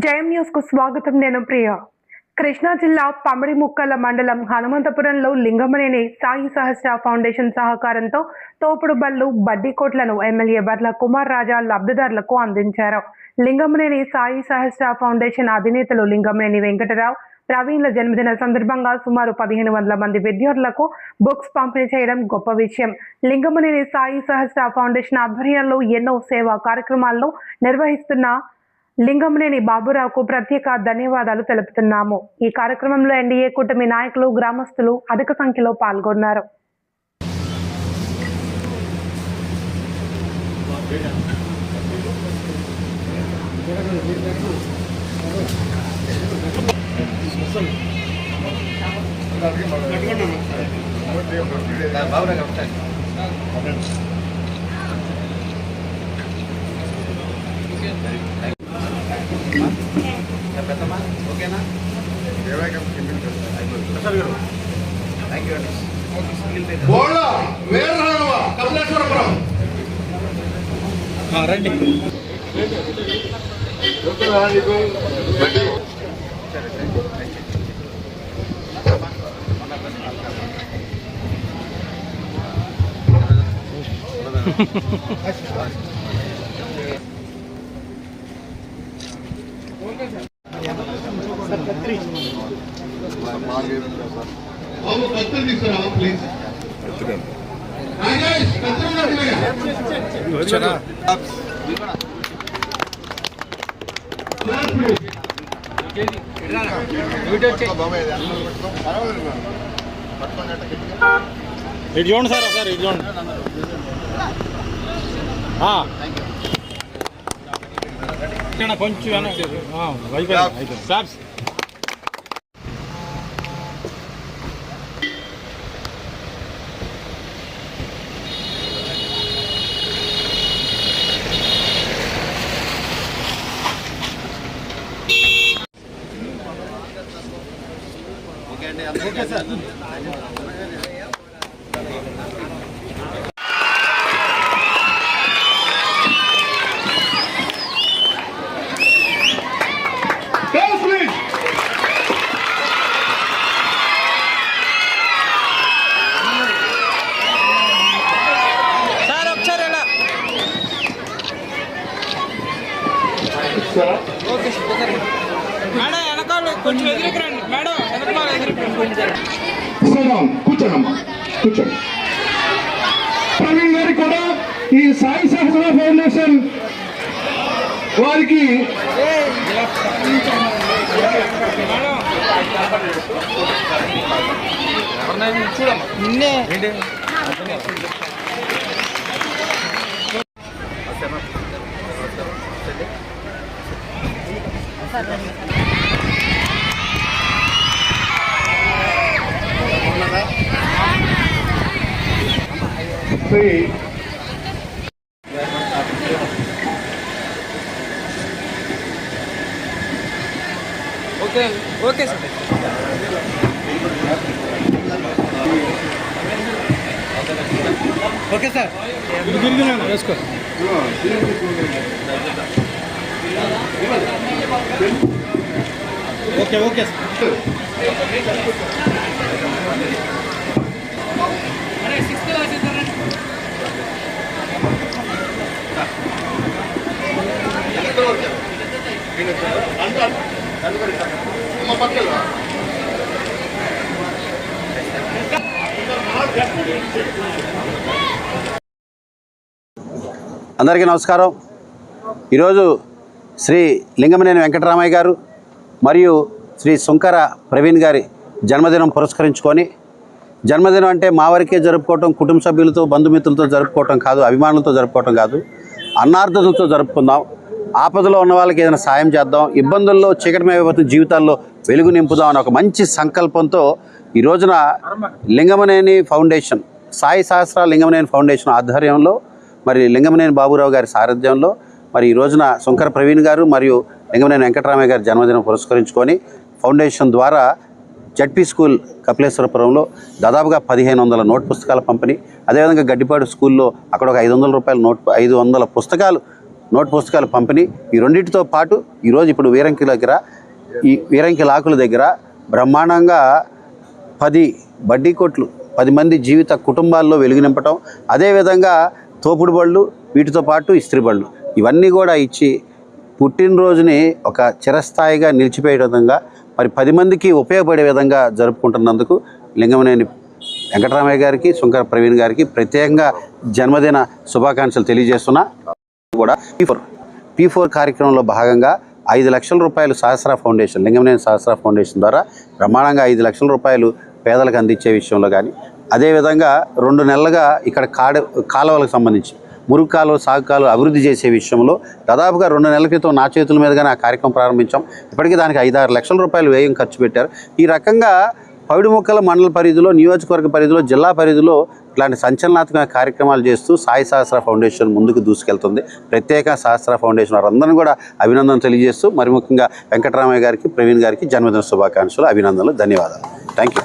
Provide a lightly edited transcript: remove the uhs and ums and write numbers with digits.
జయం న్యూస్ కు స్వాగతం. నేను ప్రియ. కృష్ణా జిల్లా పమిడిముక్కల మండలం హనుమంతపురంలో లింగమనేని సాయి సహస్ర ఫౌండేషన్ సహకారంతో తోపుడు బళ్ళు బడ్డీకోట్లను ఎమ్మెల్యే బర్ల కుమార్ రాజా లబ్ధిదారులకు అందించారు. లింగమనేని సాయి సహస్ర ఫౌండేషన్ అధినేతలు లింగమనేని వెంకటరావు ప్రవీణ్ల జన్మదిన సందర్భంగా సుమారు 1500 మంది విద్యార్థులకు బుక్స్ పంపిణీ చేయడం గొప్ప విషయం. లింగమనేని సాయి సహస్ర ఫౌండేషన్ ఆధ్వర్యంలో ఎన్నో సేవా కార్యక్రమాలను నిర్వహిస్తున్న లింగమనేని బాబురావుకు ప్రత్యేక ధన్యవాదాలు తెలుపుతున్నాము. ఈ కార్యక్రమంలో ఎన్డీఏ కూటమి నాయకులు, గ్రామస్తులు అధిక సంఖ్యలో పాల్గొన్నారు. ఓకేనా? రండి. ఇటు చూడండి సార్, ఒకసారి ఇటు చూడండి. కొంచెం సార్ ఓకే సార్. మేడం వెనకాల కొంచెం ఎదురుకు రండి. మేడం వెనకాల కూర్చోండి. ప్రవీణ్ గారికి కూడా ఈ సాయి సహస్ర ఫౌండేషన్ వారికి ఓకే సార్. ఓకే సార్, వేసుకో. Okay okay sir. అందరికీ నమస్కారం. ఈరోజు శ్రీ లింగమనేని వెంకటరామయ్య గారు మరియు శ్రీ సుంకర ప్రవీణ్ గారి జన్మదినం పురస్కరించుకొని, జన్మదినం అంటే మా వరకే జరుపుకోవటం, కుటుంబ సభ్యులతో బంధుమిత్రులతో జరుపుకోవటం కాదు, అభిమానులతో జరుపుకోవటం కాదు, అన్నార్థులతో జరుపుకుందాం. ఆపదలో ఉన్న వాళ్ళకి ఏదైనా సాయం చేద్దాం, ఇబ్బందుల్లో చీకటిమయమైన జీవితాల్లో వెలుగు నింపుదాం అనే ఒక మంచి సంకల్పంతో ఈ రోజున లింగమనేని ఫౌండేషన్, సాయి సహస్ర లింగమనేని ఫౌండేషన్ ఆధ్వర్యంలో, మరి లింగమనేని బాబురావు గారి సారథ్యంలో మరి ఈ రోజున సుంకర ప్రవీణ్ గారు మరియు లింగమనేని వెంకటరామయ్య గారి జన్మదినం పురస్కరించుకొని ఫౌండేషన్ ద్వారా జడ్పీ స్కూల్ కపిలేశ్వరపురంలో దాదాపుగా 1500 నోట్ పుస్తకాల పంపిణీ, అదేవిధంగా గడ్డిపాడు స్కూల్లో అక్కడ ఒక 500 రూపాయల 500 పుస్తకాలు నోట్ పుస్తకాల పంపిణీ ఈ రెండింటితో పాటు ఈరోజు ఇప్పుడు వీరంకి దగ్గర ఈ వీరంకి లాకుల దగ్గర బ్రహ్మాండంగా 10 బడ్డీ కొట్లు 10 మంది జీవిత కుటుంబాల్లో వెలుగు నింపటం, అదేవిధంగా తోపుడు బళ్ళు, వీటితో పాటు ఇస్త్రీ బళ్ళు ఇవన్నీ కూడా ఇచ్చి పుట్టినరోజుని ఒక చిరస్థాయిగా నిలిచిపోయే విధంగా మరి 10 మందికి ఉపయోగపడే విధంగా జరుపుకుంటున్నందుకు లింగమనేని వెంకటరామయ్య గారికి, సుంకర ప్రవీణ్ గారికి ప్రత్యేకంగా జన్మదిన శుభాకాంక్షలు తెలియజేస్తున్నా. కూడా P4 కార్యక్రమంలో భాగంగా 5 లక్షల రూపాయలు సహస్ర ఫౌండేషన్, లింగమనేని సహస్ర ఫౌండేషన్ ద్వారా బ్రహ్మాండంగా 5 లక్షల రూపాయలు పేదలకు అందించే విషయంలో కానీ, అదేవిధంగా 2 నెలలుగా ఇక్కడ కాలువలకు సంబంధించి మురుగు కాలువ, సాగు కాలువ అభివృద్ధి చేసే విషయంలో దాదాపుగా 2 నెలల క్రితం నా చేతుల మీదుగానే ఆ కార్యక్రమం ప్రారంభించాం. ఇప్పటికీ దానికి 5-6 లక్షల రూపాయలు వ్యయం ఖర్చు పెట్టారు. ఈ రకంగా పవిడిముక్కల మండల పరిధిలో, నియోజకవర్గ పరిధిలో, జిల్లా పరిధిలో ఇలాంటి సంచలనాత్మక కార్యక్రమాలు చేస్తూ సాయి సహస్ర ఫౌండేషన్ ముందుకు దూసుకెళ్తుంది. ప్రత్యేక సహస్ర ఫౌండేషన్ వారందరినీ కూడా అభినందనలు తెలియజేస్తూ మరి ముఖ్యంగా వెంకటరామయ్య గారికి, ప్రవీణ్ గారికి జన్మదిన శుభాకాంక్షలు, అభినందనలు, ధన్యవాదాలు. Thank you.